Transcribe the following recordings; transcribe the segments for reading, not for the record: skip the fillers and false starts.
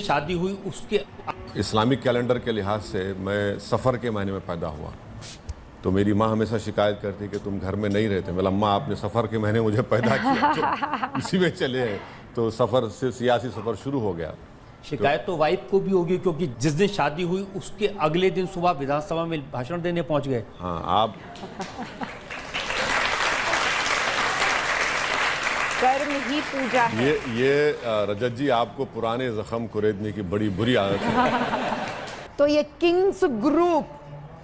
शादी हुई उसके इस्लामिक कैलेंडर के लिहाज से मैं सफ़र के महीने में पैदा हुआ, तो मेरी माँ हमेशा शिकायत करती कि तुम घर में नहीं रहते। बोला अम्मा आपने सफ़र के महीने मुझे पैदा किया, तो इसी में चले आए। तो सफ़र से सियासी सफ़र शुरू हो गया। शिकायत तो वाइफ को भी होगी, क्योंकि जिस दिन शादी हुई उसके अगले दिन सुबह विधानसभा में भाषण देने पहुंच गए। हाँ, आप कर्म ही पूजा है। ये रजत जी आपको पुराने जख्म कुरेदने की बड़ी बुरी आदत है। तो ये किंग्स ग्रुप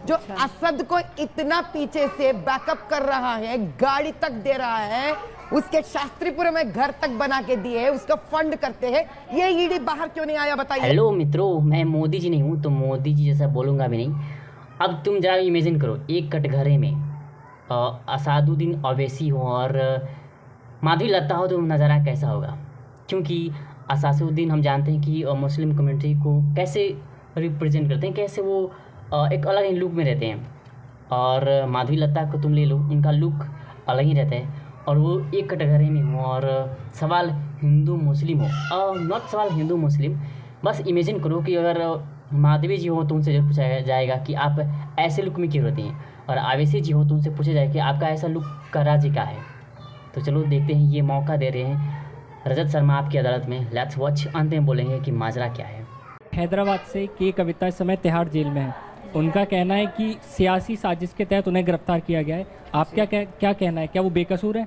जो असद को इतना पीछे से बैकअप कर रहा है, गाड़ी तक दे रहा है, उसके शास्त्रीपुर में घर तक बना के दिए, उसका फंड करते हैं, ये ईडी बाहर क्यों नहीं आया बताइए। हेलो मित्रों, मैं मोदी जी नहीं हूँ तो मोदी जी जैसा बोलूँगा भी नहीं। अब तुम जरा इमेजिन करो, एक कटघरे में असादुद्दीन ओवैसी हो और माधवी लता हो, तो नज़ारा कैसा होगा। क्योंकि असादुद्दीन हम जानते हैं कि मुस्लिम कम्युनिटी को कैसे रिप्रेजेंट करते हैं, कैसे वो एक अलग ही लुक में रहते हैं। और माधवी लता को तुम ले लो, उनका लुक अलग ही रहता है और वो एक कटघरे में हो। और सवाल हिंदू मुस्लिम हो, नॉट सवाल हिंदू मुस्लिम, बस इमेजिन करो कि अगर माधवी जी हो तो उनसे जरूर पूछा जाएगा कि आप ऐसे लुक में क्यों रहते हैं, और ओवैसी जी हो तो उनसे पूछा जाएगा कि आपका ऐसा लुक का राज्य क्या है। तो चलो देखते हैं, ये मौका दे रहे हैं रजत शर्मा आपकी अदालत में। लेट्स वॉच, अंत में बोलेंगे कि माजरा क्या है। हैदराबाद से के कविता इस समय तिहाड़ जेल में है। उनका कहना है कि सियासी साजिश के तहत उन्हें गिरफ्तार किया गया है। आप क्या कहना है, क्या वो बेकसूर है?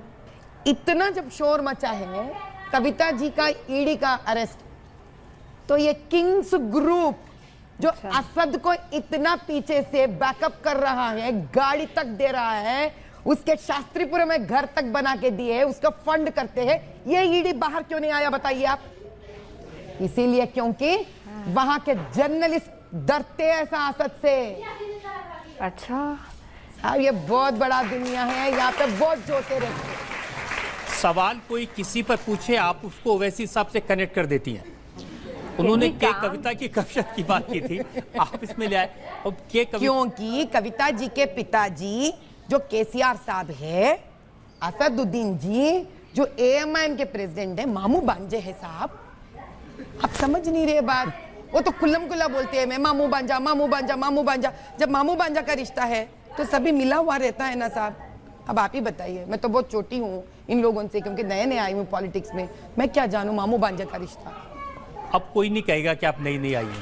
इतना जब शोर मचा है कविता जी का ईडी का अरेस्ट, तो ये किंग्स ग्रुप जो असद को इतना पीछे से बैकअप कर रहा है, गाड़ी तक दे रहा है, उसके शास्त्रीपुर में घर तक बना के दिए, उसका फंड करते हैं, ये ईडी बाहर क्यों नहीं आया बताइए आप। इसीलिए क्योंकि वहां के जर्नलिस्ट डरते हैं ऐसा असद से। अच्छा साहब, ये बहुत बड़ा दुनिया है, यहाँ पे बहुत जोते रहते हैं। सवाल कोई किसी पर पूछे, आप उसको ओवैसी साहब से कनेक्ट कर देती हैं। उन्होंने के कविता की कविता की बात की थी, आप इसमें ले आए। और क्योंकि कविता जी के पिताजी जो केसीआर साहब है, असदुद्दीन जी जो एएमआईएम के प्रेसिडेंट है, मामू बांजे है साहब। आप समझ नहीं रहे बात, वो तो कुल्लम कुल्ला बोलते हैं, मैं मामू बांजा मामू बांजा मामू बांजा। जब मामू बांजा का रिश्ता है तो सभी मिला हुआ रहता है ना साहब। अब आप ही बताइए, मैं तो बहुत छोटी हूँ इन लोगों से, क्योंकि नए नए आई हूँ पॉलिटिक्स में, मैं क्या जानूँ मामू बांजा का रिश्ता। अब कोई नहीं कहेगा कि आप नई आई हैं।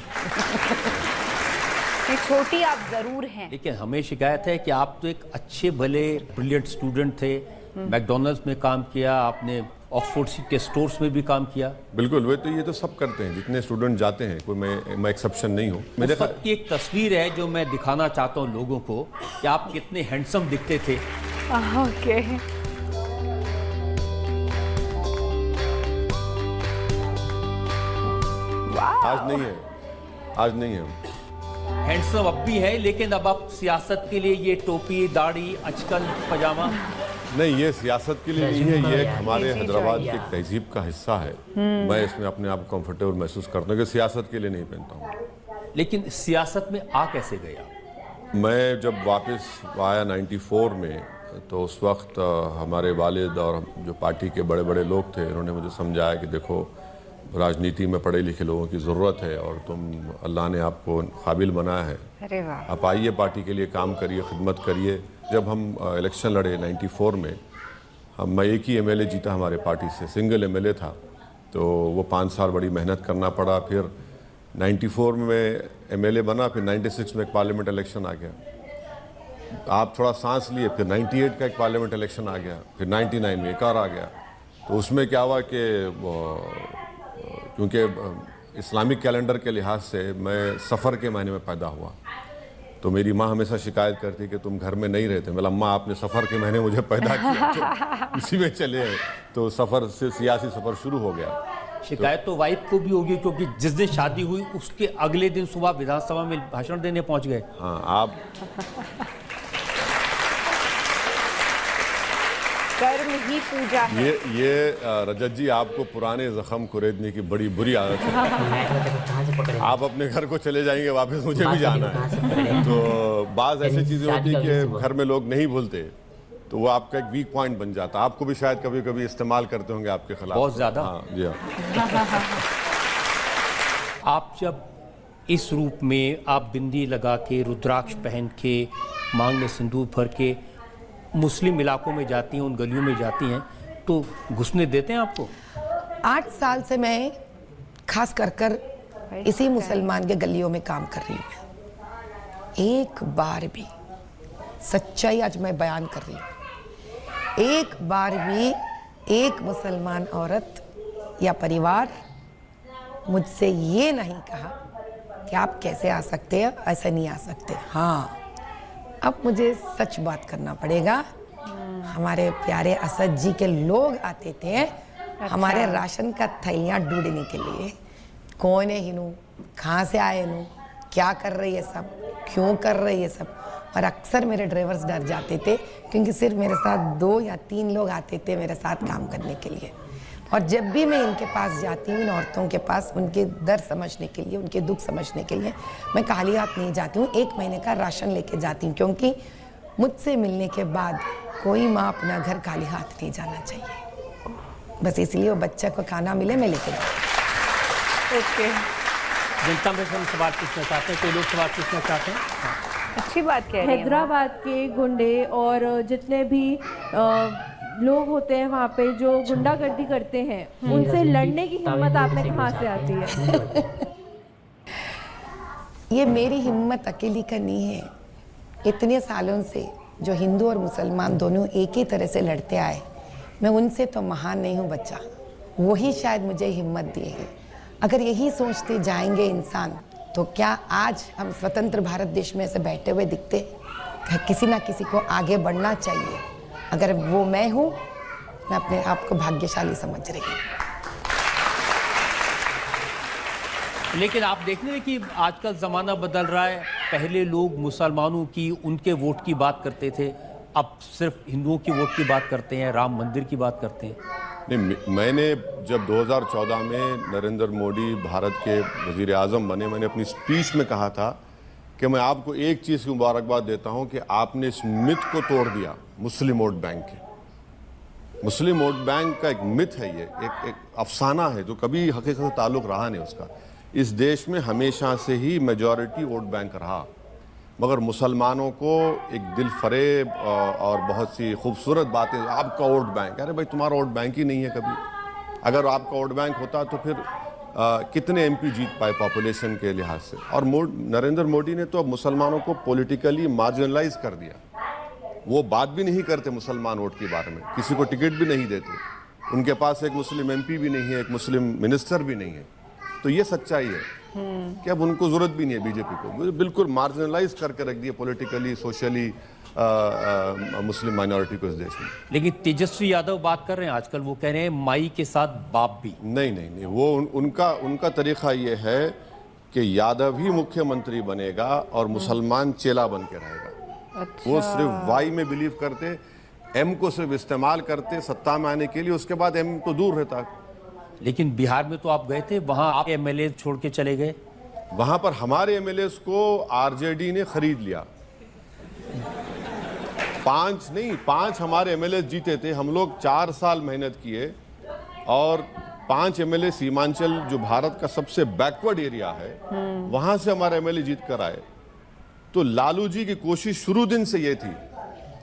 छोटी आप जरूर हैं, लेकिन हमें शिकायत है कि आप तो एक अच्छे भले ब्रिलियंट स्टूडेंट थे, मैकडॉनल्ड्स में काम किया आपने, ऑक्सफोर्ड के स्टोर्स में भी काम किया। बिल्कुल, वे तो ये तो सब करते हैं, जितने स्टूडेंट जाते हैं, कोई मैं एक्सेप्शन नहीं हूँ। मेरे वक्त की एक तस्वीर है जो मैं दिखाना चाहता हूँ लोगों को कि आप कितने हैंडसम दिखते थे। ओके आज नहीं है, आज नहीं है। हैंडसम अब भी है, लेकिन अब आप सियासत के लिए ये टोपी, दाढ़ी, अचकन, पजामा नहीं, ये सियासत के लिए नहीं है, ये हमारे हैदराबाद की एक तहजीब का हिस्सा है। मैं इसमें अपने आप को कंफर्टेबल महसूस करता हूँ कि सियासत के लिए नहीं पहनता हूँ। लेकिन सियासत में आ कैसे गया? मैं जब वापस आया 94 में, तो उस वक्त हमारे वालिद और जो पार्टी के बड़े बड़े लोग थे, उन्होंने मुझे समझाया कि देखो राजनीति में पढ़े लिखे लोगों की ज़रूरत है और तुम, अल्लाह ने आपको काबिल बनाया है, अरे वाह, आप आइए पार्टी के लिए काम करिए, खिदमत करिए। जब हम इलेक्शन लड़े 94 में, मैं एक ही एमएलए जीता हमारे पार्टी से, सिंगल एमएलए था, तो वो 5 साल बड़ी मेहनत करना पड़ा। फिर 94 में एमएलए बना, फिर 96 में एक पार्लियामेंट इलेक्शन आ गया। आप थोड़ा सांस लिए, फिर 98 का एक पार्लियामेंट इलेक्शन आ गया, फिर 99 में एक और आ गया। तो उसमें क्या हुआ कि क्योंकि इस्लामिक कैलेंडर के लिहाज से मैं सफ़र के महीने में पैदा हुआ, तो मेरी माँ हमेशा शिकायत करती कि तुम घर में नहीं रहते। बोला अम्मा आपने सफ़र के महीने मुझे पैदा किया, तो इसी में चले आए। तो सफ़र से सियासी सफ़र शुरू हो गया। शिकायत तो वाइफ को भी होगी, क्योंकि जिस दिन शादी हुई उसके अगले दिन सुबह विधानसभा में भाषण देने पहुंच गए। हाँ, आप कर्म ही पूजा है। ये रजत जी आपको पुराने जख्म कुरेदने की बड़ी बुरी आदत है। आप अपने घर को चले जाएंगे वापस, मुझे भी जाना है। तो बाज़ ऐसी चीज़ें होती है कि घर में लोग नहीं भूलते, तो वो आपका एक वीक पॉइंट बन जाता है। आपको भी शायद कभी कभी इस्तेमाल करते होंगे आपके खिलाफ, बहुत ज़्यादा। हाँ जी हाँ। आप जब इस रूप में आप बिंदी लगा के रुद्राक्ष पहन के मांग में सिंदूर भर के मुस्लिम इलाकों में जाती हैं, उन गलियों में जाती हैं, तो घुसने देते हैं आपको? 8 साल से मैं खास कर इसी मुसलमान के गलियों में काम कर रही हूँ। एक बार भी सच्चाई आज मैं बयान कर रही हूँ, एक बार भी एक मुसलमान औरत या परिवार मुझसे ये नहीं कहा कि आप कैसे आ सकते हैं, ऐसे नहीं आ सकते। हाँ, अब मुझे सच बात करना पड़ेगा। हमारे प्यारे असद जी के लोग आते थे हमारे राशन का थैलियाँ ढूंढने के लिए। कौन है हिनू, कहाँ से आए हिनू, क्या कर रही है सब, क्यों कर रही है सब। और अक्सर मेरे ड्राइवर्स डर जाते थे क्योंकि सिर्फ मेरे साथ 2 या 3 लोग आते थे मेरे साथ काम करने के लिए। और जब भी मैं इनके पास जाती हूँ, इन औरतों के पास, उनके दर्द समझने के लिए, उनके दुख समझने के लिए, मैं खाली हाथ नहीं जाती हूँ। 1 महीने का राशन लेके जाती हूँ, क्योंकि मुझसे मिलने के बाद कोई माँ अपना घर खाली हाथ नहीं जाना चाहिए। बस इसलिए वो बच्चा को खाना मिले, मैं लेके जाती हूँ। ओके, जनता में से हम सवाल पूछना चाहते हैं, कोई लोग सवाल पूछना चाहते हैं? अच्छी बात कह रही हैं। हैदराबाद के गुंडे और जितने भी लोग होते हैं वहाँ पे जो गुंडागर्दी करते हैं, उनसे लड़ने की हिम्मत आप में कहाँ से आती है? ये मेरी हिम्मत अकेली का नहीं है। इतने सालों से जो हिंदू और मुसलमान दोनों एक ही तरह से लड़ते आए, मैं उनसे तो महान नहीं हूँ बच्चा। वही शायद मुझे हिम्मत दिए है। अगर यही सोचते जाएंगे इंसान, तो क्या आज हम स्वतंत्र भारत देश में ऐसे बैठे हुए दिखते? किसी ना किसी को आगे बढ़ना चाहिए। अगर वो मैं हूँ, मैं अपने आप को भाग्यशाली समझ रही हूँ। लेकिन आप देख रहे हैं कि आजकल ज़माना बदल रहा है। पहले लोग मुसलमानों की, उनके वोट की बात करते थे, अब सिर्फ हिंदुओं की वोट की बात करते हैं, राम मंदिर की बात करते हैं। नहीं, मैंने जब 2014 में नरेंद्र मोदी भारत के वज़ीर आज़म बने, मैंने अपनी स्पीच में कहा था कि मैं आपको एक चीज़ की मुबारकबाद देता हूं कि आपने इस मिथ को तोड़ दिया, मुस्लिम वोट बैंक के। मुस्लिम वोट बैंक का एक मिथ है, ये एक अफसाना है जो कभी हकीकत से ताल्लुक़ रहा नहीं उसका। इस देश में हमेशा से ही मेजॉरिटी वोट बैंक रहा, मगर मुसलमानों को एक दिल फरेब और बहुत सी खूबसूरत बातें, आपका वोट बैंक, अरे भाई तुम्हारा वोट बैंक ही नहीं है कभी। अगर आपका वोट बैंक होता तो फिर कितने एमपी जीत पाए पॉपुलेशन के लिहाज से। और नरेंद्र मोदी ने तो अब मुसलमानों को पॉलिटिकली मार्जिनलाइज कर दिया। वो बात भी नहीं करते मुसलमान वोट के बारे में, किसी को टिकट भी नहीं देते, उनके पास एक मुस्लिम एमपी भी नहीं है, एक मुस्लिम मिनिस्टर भी नहीं है। तो ये सच्चाई है कि अब उनको जरूरत भी नहीं है बीजेपी को, बिल्कुल मार्जिनलाइज करके रख दिया पॉलिटिकली, सोशली मुस्लिम माइनॉरिटी को इस देश में। लेकिन तेजस्वी यादव बात कर रहे हैं आजकल, वो कह रहे हैं माई के साथ बाप भी। नहीं, वो उनका तरीका ये है कि यादव ही मुख्यमंत्री बनेगा और मुसलमान चेला बन के रहेगा। अच्छा। वो सिर्फ वाई में बिलीव करते, एम को सिर्फ इस्तेमाल करते सत्ता में आने के लिए, उसके बाद एम तो दूर रहता। लेकिन बिहार में तो आप गए थे, वहां आप एमएलए छोड़ के चले गए। वहां पर हमारे एमएलए को आरजेडी ने खरीद लिया। 5 हमारे एमएलए जीते थे। हम लोग 4 साल मेहनत किए और 5 एमएलए सीमांचल, जो भारत का सबसे बैकवर्ड एरिया है, वहां से हमारे एमएलए जीत कर आए। तो लालू जी की कोशिश शुरू दिन से ये थी।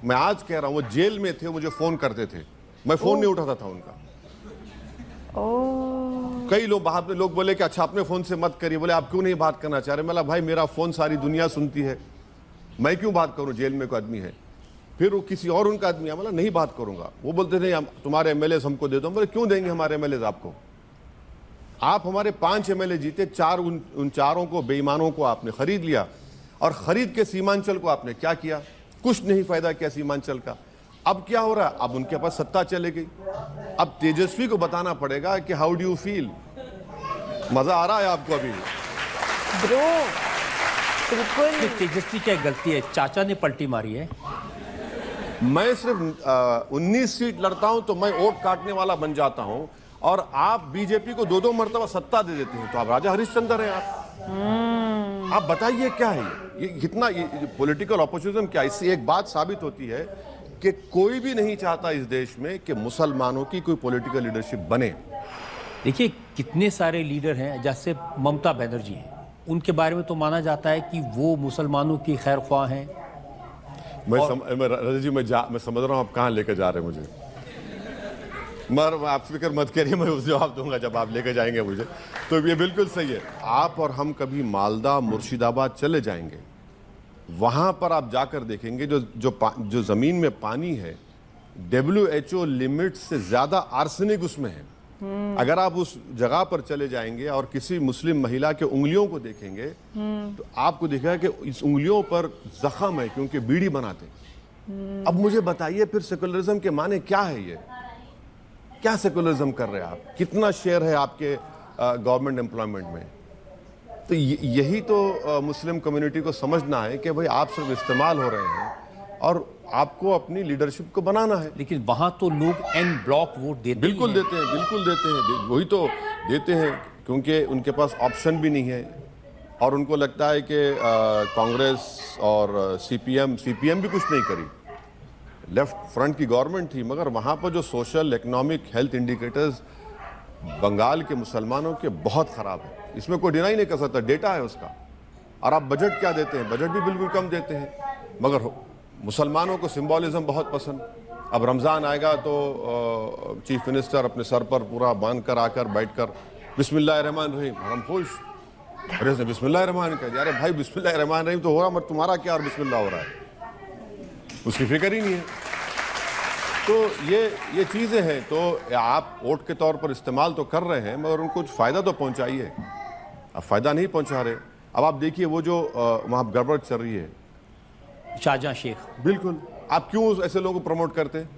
मैं आज कह रहा हूं, वो जेल में थे, मुझे फोन करते थे, मैं फोन नहीं उठाता था उनका। कई लोग बाहर में लोग बोले कि अच्छा अपने फोन से मत करिए, बोले आप क्यों नहीं बात करना चाह रहे? मतलब भाई मेरा फोन सारी दुनिया सुनती है, मैं क्यों बात करूं? जेल में कोई आदमी है। फिर वो किसी और उनका आदमी है, मतलब नहीं बात करूंगा। वो बोलते थे तुम्हारे एमएलए हमको दे दो। बोले क्यों देंगे हमारे एमएलए आपको? आप हमारे 5 एमएलए जीते, उन चारों को, बेईमानों को आपने खरीद लिया। और खरीद के सीमांचल को आपने क्या किया? कुछ नहीं फायदा किया सीमांचल का। अब क्या हो रहा है? अब उनके पास सत्ता चले गई। अब तेजस्वी को बताना पड़ेगा कि हाउ डू यू फील। मजा आ रहा है आपको अभी? ब्रो, बिल्कुल। तेजस्वी क्या गलती है? चाचा ने पलटी मारी है। मैं सिर्फ 19 सीट लड़ता हूं तो मैं वोट काटने वाला बन जाता हूं, और आप बीजेपी को 2-2 मरतबा सत्ता दे देते हैं, तो आप राजा हरिश्चंद्र हैं आप बताइए क्या है ये कितना पॉलिटिकल ऑपोजिशन क्या? इससे एक बात साबित होती है कि कोई भी नहीं चाहता इस देश में कि मुसलमानों की कोई पॉलिटिकल लीडरशिप बने। देखिए कितने सारे लीडर हैं, जैसे ममता बनर्जी हैं, उनके बारे में तो माना जाता है कि वो मुसलमानों की खैर ख्वाह हैं। रजत जी मैं समझ रहा हूँ आप कहाँ लेकर जा रहे हैं मुझे, मगर आप फिक्र मत करिए, मैं उस जवाब दूंगा जब आप लेकर जाएंगे मुझे। तो ये बिल्कुल सही है। आप और हम कभी मालदा मुर्शिदाबाद चले जाएंगे, वहाँ पर आप जाकर देखेंगे जो ज़मीन में पानी है, WHO लिमिट से ज़्यादा आर्सेनिक उसमें है। अगर आप उस जगह पर चले जाएंगे और किसी मुस्लिम महिला के उंगलियों को देखेंगे तो आपको दिखेगा कि इस उंगलियों पर जख्म है, क्योंकि बीड़ी बनाते हैं। अब मुझे बताइए फिर सेकुलरिज्म के माने क्या है? ये क्या सेकुलरिज्म कर रहे हैं आप? कितना शेयर है आपके गवर्नमेंट एम्प्लॉयमेंट में? तो यही तो मुस्लिम कम्युनिटी को समझना है कि भाई आप सिर्फ इस्तेमाल हो रहे हैं और आपको अपनी लीडरशिप को बनाना है। लेकिन वहाँ तो लोग एन ब्लॉक वोट देते बिल्कुल देते हैं, बिल्कुल देते हैं, वही तो देते हैं, क्योंकि उनके पास ऑप्शन भी नहीं है और उनको लगता है कि कांग्रेस और सीपीएम भी कुछ नहीं करी। लेफ्ट फ्रंट की गवर्नमेंट थी, मगर वहाँ पर जो social, economic, health indicators Bengal के मुसलमानों के बहुत ख़राब है, इसमें कोई डिनाई नहीं कर सकता, डेटा है उसका। और आप बजट क्या देते हैं? बजट भी बिल्कुल कम देते हैं, मगर मुसलमानों को सिंबॉलिज्म बहुत पसंद। अब रमज़ान आएगा तो चीफ मिनिस्टर अपने सर पर पूरा बांध कर आकर बैठकर बिस्मिल्लाहिर्रहमानिर्रहीम, हम खुश, अरे बिस्मिल्लाहिर्रहमान कह दिया। अरे भाई बिस्मिल्लाहिर्रहमानिर्रहीम तो हो रहा, मगर तुम्हारा क्या और बिस्मिल्लाह हो रहा है, उसकी फिक्र ही नहीं है। तो ये चीज़ें हैं। तो आप वोट के तौर पर इस्तेमाल तो कर रहे हैं, मगर उनको फ़ायदा तो पहुंचाइए। अब फ़ायदा नहीं पहुंचा रहे। अब आप देखिए वो जो वहाँ गड़बड़ चल रही है, शाहजहां शेख, बिल्कुल, आप क्यों ऐसे लोगों को प्रमोट करते हैं?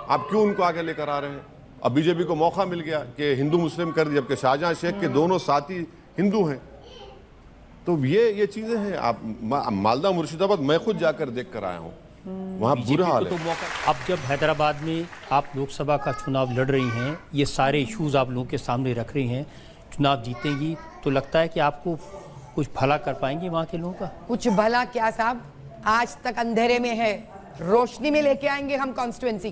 आप क्यों उनको आगे लेकर आ रहे हैं? अब बीजेपी को मौका मिल गया कि हिंदू मुस्लिम कर दिया, जबकि शाहजहां शेख के दोनों साथी हिंदू हैं। तो ये चीज़ें हैं। आप मालदा मुर्शिदाबाद मैं खुद जाकर देख कर आया हूँ, वहाँ बुरा हाल है। अब जब हैदराबाद में आप लोकसभा का चुनाव लड़ रही हैं, ये सारे इश्यूज आप लोगों के सामने रख रही हैं, चुनाव जीतेंगी तो लगता है कि आपको कुछ भला कर पाएंगी वहाँ के लोगों का? कुछ भला क्या साहब, आज तक अंधेरे में है, रोशनी में लेके आएंगे हम कॉन्स्टिट्यूएंसी।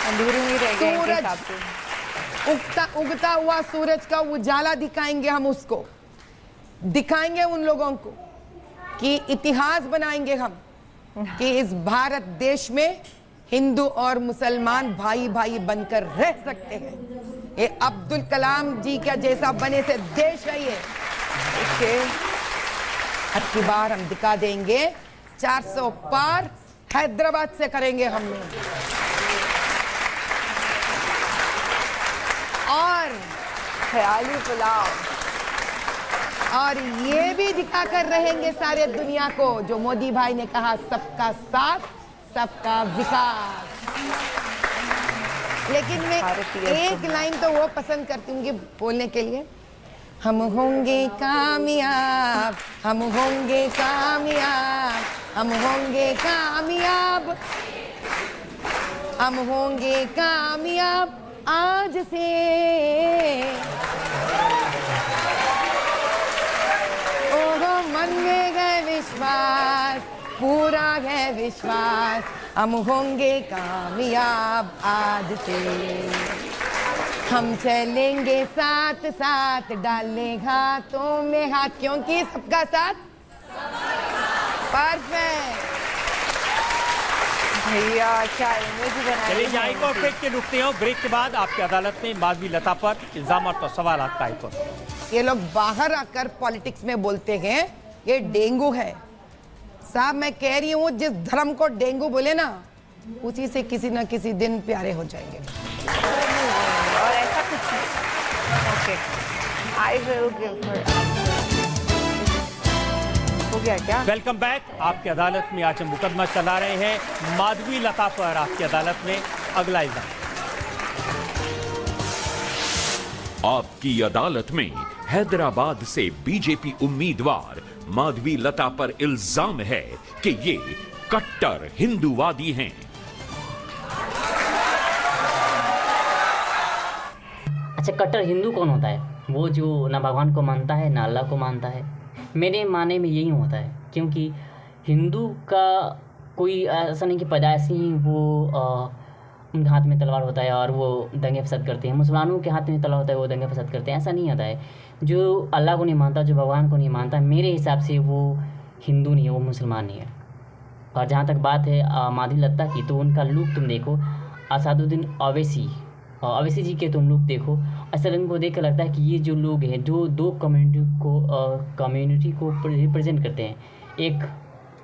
अंधेरे में रह गए इनके हिसाब से। उगता हुआ सूरज का उजाला दिखाएंगे हम, उसको दिखाएंगे उन लोगों को कि इतिहास बनाएंगे हम कि इस भारत देश में हिंदू और मुसलमान भाई भाई बनकर रह सकते हैं। ये अब्दुल कलाम जी का जैसा बने से देश है ये। अब की बार हम दिखा देंगे, 400 पार हैदराबाद से करेंगे हम लोग। और ख्याली पुलाव, और ये भी दिखाकर रहेंगे सारे दुनिया को जो मोदी भाई ने कहा, सबका साथ सबका विकास। लेकिन मैं एक लाइन तो वो पसंद करती हूँ बोलने के लिए, हम होंगे कामयाब, हम होंगे कामयाब, हम होंगे कामयाब, हम होंगे कामयाब आज से। ओहो मन में गए विश्वास, पूरा है विश्वास, हम होंगे कामयाब आज से। हम चलेंगे साथ साथ, डाले हाथों में हाथ, क्योंकि सबका साथ परफेक्ट। भैया क्या इमेज बनाई। चलिए यहाँ एक और ब्रेक के रुकते हैं। ब्रेक के बाद आपकी अदालत में माधवी लता पर इल्जाम और सवाल का एक और। ये लोग बाहर आकर पॉलिटिक्स में बोलते हैं ये डेंगू है। साहब मैं कह रही हूँ, जिस धर्म को डेंगू बोले ना, उसी से किसी न किसी दिन प्यारे हो जाएंगे। और ऐसा कुछ नहीं। Okay, I will give her. हो गया क्या? Welcome back. आपकी अदालत में आज हम मुकदमा चला रहे हैं माधवी लता पर। आपकी अदालत में अगला इल्जाम। आपकी अदालत में हैदराबाद से बीजेपी उम्मीदवार माधवी लता पर इल्जाम है कि ये कट्टर हिंदूवादी हैं। अच्छा, कट्टर हिंदू कौन होता है? वो जो ना भगवान को मानता है ना अल्लाह को मानता है। मेरे माने में यही होता है, क्योंकि हिंदू का कोई ऐसा नहीं कि पैदाइश ही वो उनके हाथ में तलवार होता है और वो दंगे फसाद करते हैं, मुसलमानों के हाथ में तलवार होता है वो दंगे फसाद करते हैं, ऐसा नहीं होता है। जो अल्लाह को नहीं मानता, जो भगवान को नहीं मानता, मेरे हिसाब से वो हिंदू नहीं है, वो मुसलमान नहीं है। और जहाँ तक बात है माधवी लता की, तो उनका लुक तुम देखो, असादुद्दीन अवैसी जी के तुम लुक देखो, ऐसा उनको देख कर लगता है कि ये जो लोग हैं जो दो कम्युनिटी को रिप्रेजेंट करते हैं, एक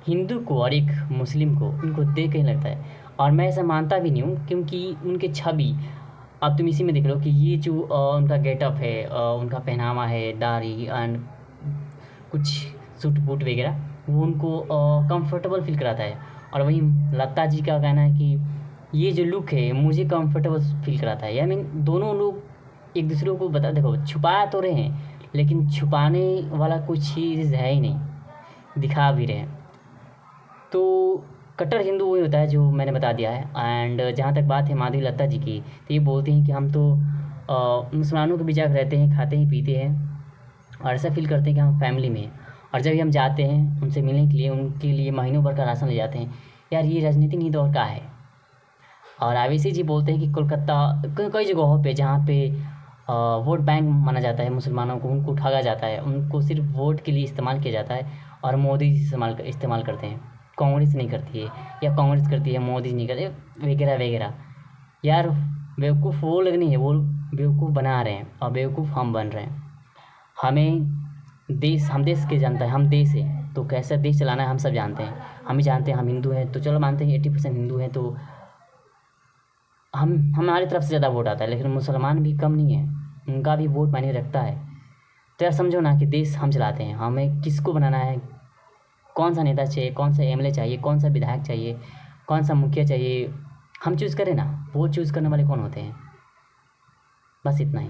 हिंदू को और एक मुस्लिम को, उनको देख के ही लगता है। और मैं ऐसा मानता भी नहीं हूँ, क्योंकि उनके छवि अब तुम इसी में देख लो कि ये जो उनका गेटअप है, उनका पहनावा है, दाढ़ी एंड कुछ सूट बूट वगैरह, वो उनको कंफर्टेबल फील कराता है। और वहीं लता जी का कहना है कि ये जो लुक है मुझे कंफर्टेबल फील कराता है। आई मीन दोनों लोग एक दूसरे को बता, देखो छुपा तो रहे हैं, लेकिन छुपाने वाला कुछ चीज़ है ही नहीं, दिखा भी रहे हैं। तो कट्टर हिंदू वही होता है जो मैंने बता दिया है। एंड जहाँ तक बात है माधवी लता जी की, तो ये बोलते हैं कि हम तो मुसलमानों के बीच जाकर रहते हैं, खाते हैं पीते हैं, और ऐसा फील करते हैं कि हम फैमिली में हैं। और जब भी हम जाते हैं उनसे मिलने के लिए, उनके लिए महीनों भर का राशन ले जाते हैं। यार ये राजनीति नहीं दौर का है। और अवैसी जी बोलते हैं कि कोलकाता कई जगहों पे जहाँ पे वोट बैंक माना जाता है मुसलमानों को, उनको ठगा जाता है, उनको सिर्फ वोट के लिए इस्तेमाल किया जाता है, और मोदी जी इस्तेमाल करते हैं। कांग्रेस नहीं करती है, या कांग्रेस करती है मोदी नहीं करते, वगैरह वगैरह। यार बेवकूफ़ वो लोग नहीं है, वो बेवकूफ़ बना रहे हैं और बेवकूफ़ हम बन रहे हैं। हम देश के जानता है, हम देश है, तो कैसे देश चलाना है हम सब जानते हैं। हम ही जानते हैं, हम हिंदू हैं तो चलो मानते हैं 80% हिंदू हैं, तो हमारी तरफ से ज़्यादा वोट आता है। लेकिन मुसलमान भी कम नहीं है, उनका भी वोट मायने रखता है। तो यार समझो ना कि देश हम चलाते हैं, हमें किसको बनाना है, कौन सा नेता चाहिए, कौन सा एमएलए चाहिए, कौन सा विधायक चाहिए, कौन सा मुखिया चाहिए, हम चूज़ करें ना। वो चूज़ करने वाले कौन होते हैं? बस इतना ही।